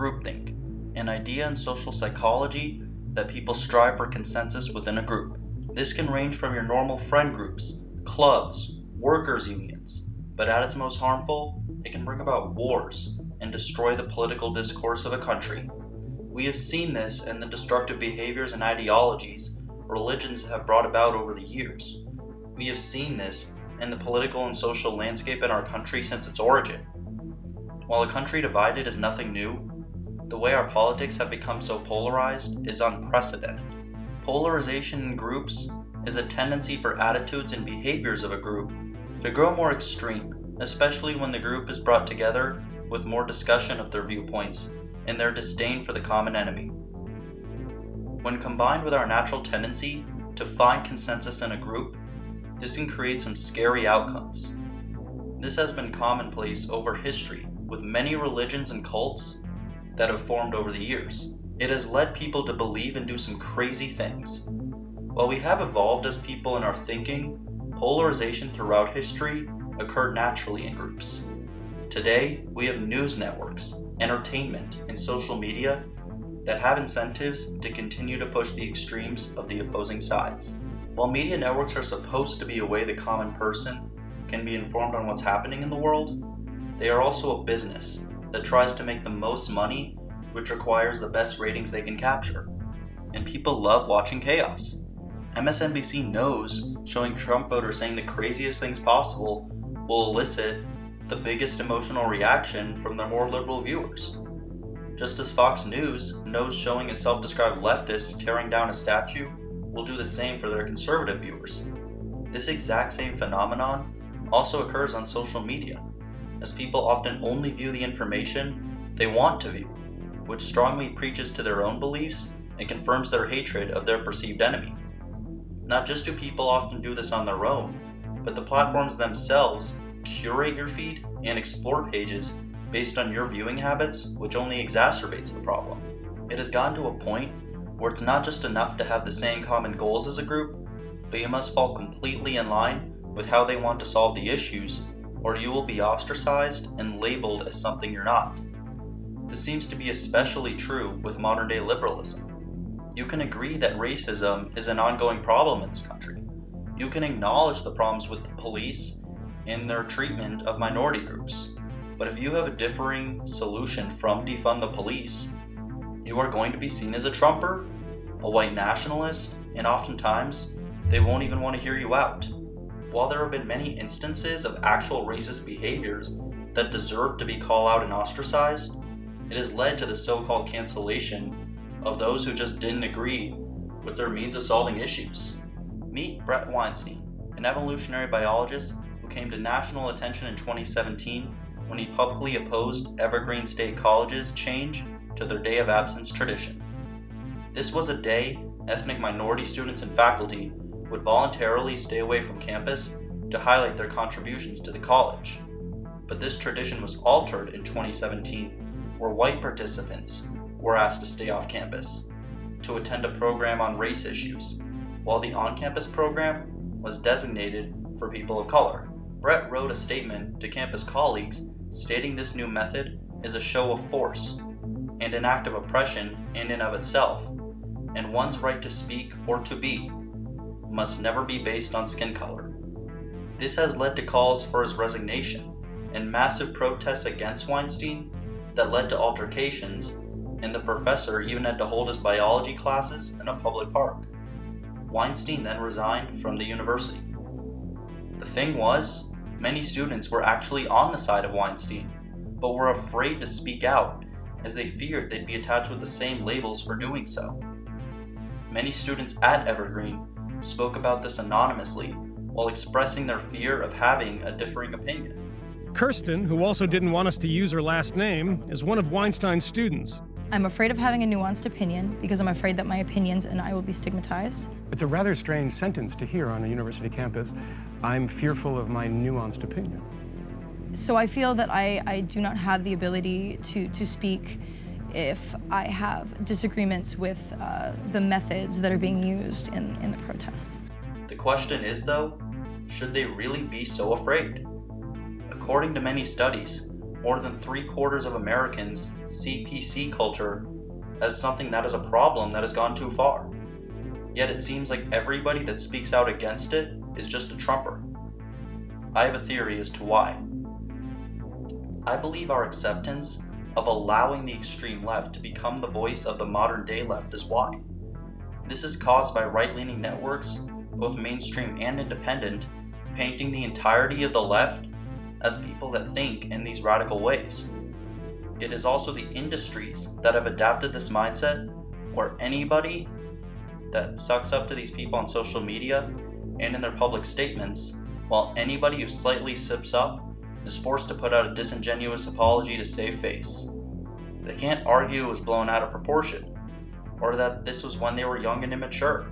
groupthink, an idea in social psychology that people strive for consensus within a group. This can range from your normal friend groups, clubs, workers' unions, but at its most harmful, it can bring about wars and destroy the political discourse of a country. We have seen this in the destructive behaviors and ideologies religions have brought about over the years. We have seen this in the political and social landscape in our country since its origin. While a country divided is nothing new, the way our politics have become so polarized is unprecedented. Polarization in groups is a tendency for attitudes and behaviors of a group to grow more extreme, especially when the group is brought together with more discussion of their viewpoints and their disdain for the common enemy. When combined with our natural tendency to find consensus in a group, this can create some scary outcomes. This has been commonplace over history with many religions and cults that have formed over the years. It has led people to believe and do some crazy things. While we have evolved as people in our thinking, polarization throughout history occurred naturally in groups. Today, we have news networks, entertainment, and social media that have incentives to continue to push the extremes of the opposing sides. While media networks are supposed to be a way the common person can be informed on what's happening in the world, they are also a business that tries to make the most money, which requires the best ratings they can capture. And people love watching chaos. MSNBC knows showing Trump voters saying the craziest things possible will elicit the biggest emotional reaction from their more liberal viewers. Just as Fox News knows showing a self-described leftist tearing down a statue will do the same for their conservative viewers. This exact same phenomenon also occurs on social media, as people often only view the information they want to view, which strongly preaches to their own beliefs and confirms their hatred of their perceived enemy. Not just do people often do this on their own, but the platforms themselves curate your feed and explore pages based on your viewing habits, which only exacerbates the problem. It has gotten to a point where it's not just enough to have the same common goals as a group, but you must fall completely in line with how they want to solve the issues, or you will be ostracized and labeled as something you're not. This seems to be especially true with modern-day liberalism. You can agree that racism is an ongoing problem in this country. You can acknowledge the problems with the police and their treatment of minority groups. But if you have a differing solution from defund the police, you are going to be seen as a Trumper, a white nationalist, and oftentimes, they won't even want to hear you out. While there have been many instances of actual racist behaviors that deserve to be called out and ostracized, it has led to the so-called cancellation of those who just didn't agree with their means of solving issues. Meet Bret Weinstein, an evolutionary biologist who came to national attention in 2017 when he publicly opposed Evergreen State College's change to their day of absence tradition. This was a day ethnic minority students and faculty would voluntarily stay away from campus to highlight their contributions to the college. But this tradition was altered in 2017, where white participants were asked to stay off campus to attend a program on race issues, while the on-campus program was designated for people of color. Bret wrote a statement to campus colleagues stating this new method is a show of force and an act of oppression in and of itself, and one's right to speak or to be must never be based on skin color. This has led to calls for his resignation and massive protests against Weinstein that led to altercations, and the professor even had to hold his biology classes in a public park. Weinstein then resigned from the university. The thing was, many students were actually on the side of Weinstein, but were afraid to speak out as they feared they'd be attached with the same labels for doing so. Many students at Evergreen spoke about this anonymously while expressing their fear of having a differing opinion. Kirsten, who also didn't want us to use her last name, is one of Weinstein's students. I'm afraid of having a nuanced opinion because I'm afraid that my opinions and I will be stigmatized. It's a rather strange sentence to hear on a university campus. I'm fearful of my nuanced opinion. So I feel that I do not have the ability to speak if I have disagreements with the methods that are being used in the protests. The question is, though, should they really be so afraid? According to many studies, More than 3/4 of Americans see PC culture as something that is a problem that has gone too far. Yet it seems like everybody that speaks out against it is just a Trumper. I have a theory as to why. I believe our acceptance of allowing the extreme left to become the voice of the modern day left is why. This is caused by right-leaning networks, both mainstream and independent, painting the entirety of the left as people that think in these radical ways. It is also the industries that have adapted this mindset where anybody that sucks up to these people on social media and in their public statements, while anybody who slightly sips up is forced to put out a disingenuous apology to save face. They can't argue it was blown out of proportion, or that this was when they were young and immature,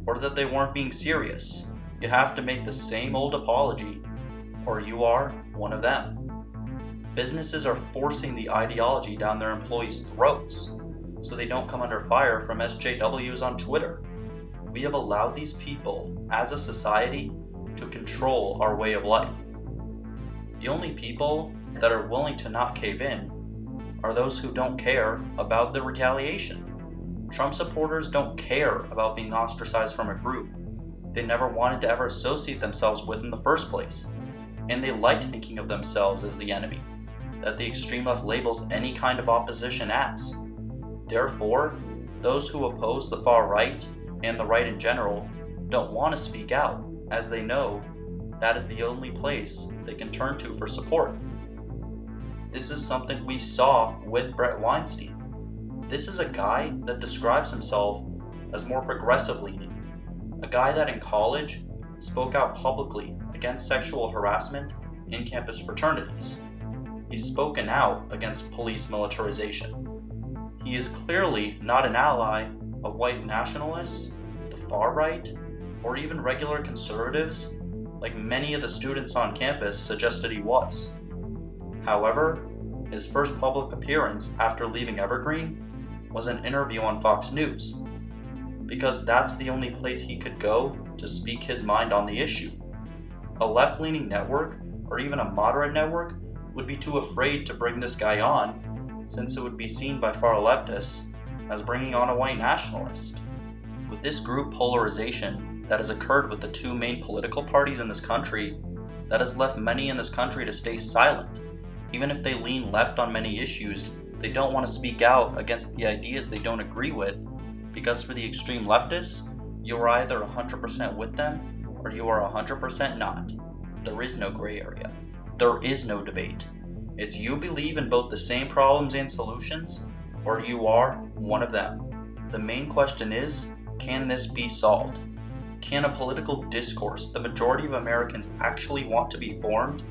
or that they weren't being serious. You have to make the same old apology, or you are one of them. Businesses are forcing the ideology down their employees' throats so they don't come under fire from SJWs on Twitter. We have allowed these people, as a society, to control our way of life. The only people that are willing to not cave in are those who don't care about the retaliation. Trump supporters don't care about being ostracized from a group they never wanted to ever associate themselves with in the first place, and they liked thinking of themselves as the enemy that the extreme left labels any kind of opposition as. Therefore, those who oppose the far right and the right in general don't want to speak out, as they know that is the only place they can turn to for support. This is something we saw with Bret Weinstein. This is a guy that describes himself as more progressive leaning, a guy that in college spoke out publicly against sexual harassment in campus fraternities. He's spoken out against police militarization. He is clearly not an ally of white nationalists, the far right, or even regular conservatives, like many of the students on campus suggested he was. However, his first public appearance after leaving Evergreen was an interview on Fox News, because that's the only place he could go to speak his mind on the issue. A left-leaning network, or even a moderate network, would be too afraid to bring this guy on, since it would be seen by far leftists as bringing on a white nationalist. With this group polarization that has occurred with the two main political parties in this country, that has left many in this country to stay silent. Even if they lean left on many issues, they don't want to speak out against the ideas they don't agree with, because for the extreme leftists, you are either 100% with them or you are 100% not. There is no gray area. There is no debate. It's you believe in both the same problems and solutions, or you are one of them. The main question is, can this be solved? Can a political discourse the majority of Americans actually want to be formed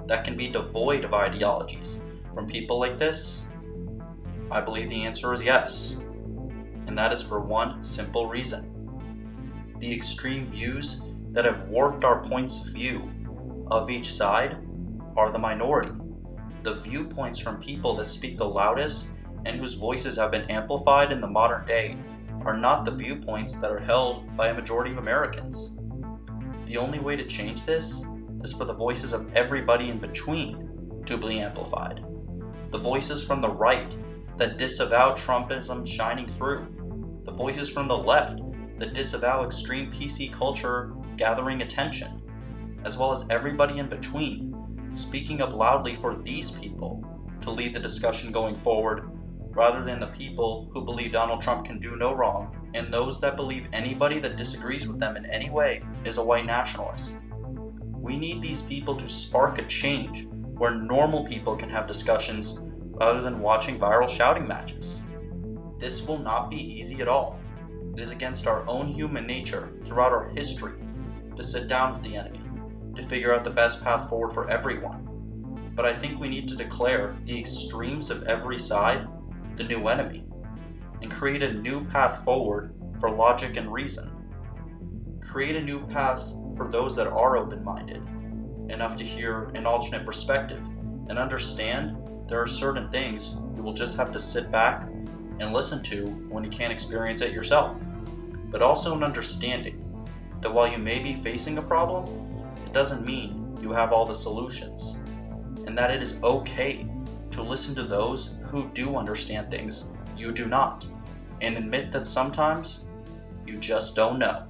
that can be devoid of ideologies from people like this? I believe the answer is yes, and that is for one simple reason. The extreme views that have warped our points of view of each side are the minority. The viewpoints from people that speak the loudest and whose voices have been amplified in the modern day are not the viewpoints that are held by a majority of Americans. The only way to change this is for the voices of everybody in between to be amplified. The voices from the right that disavow Trumpism shining through. The voices from the left that disavow extreme PC culture gathering attention, as well as everybody in between, speaking up loudly for these people to lead the discussion going forward, rather than the people who believe Donald Trump can do no wrong, and those that believe anybody that disagrees with them in any way is a white nationalist. We need these people to spark a change where normal people can have discussions rather than watching viral shouting matches. This will not be easy at all. It is against our own human nature throughout our history to sit down with the enemy, to figure out the best path forward for everyone. But I think we need to declare the extremes of every side the new enemy, and create a new path forward for logic and reason. Create a new path for those that are open-minded, enough to hear an alternate perspective, and understand there are certain things you will just have to sit back and listen to when you can't experience it yourself. But also an understanding that while you may be facing a problem, it doesn't mean you have all the solutions. and that it is okay to listen to those who do understand things you do not, and admit that sometimes you just don't know.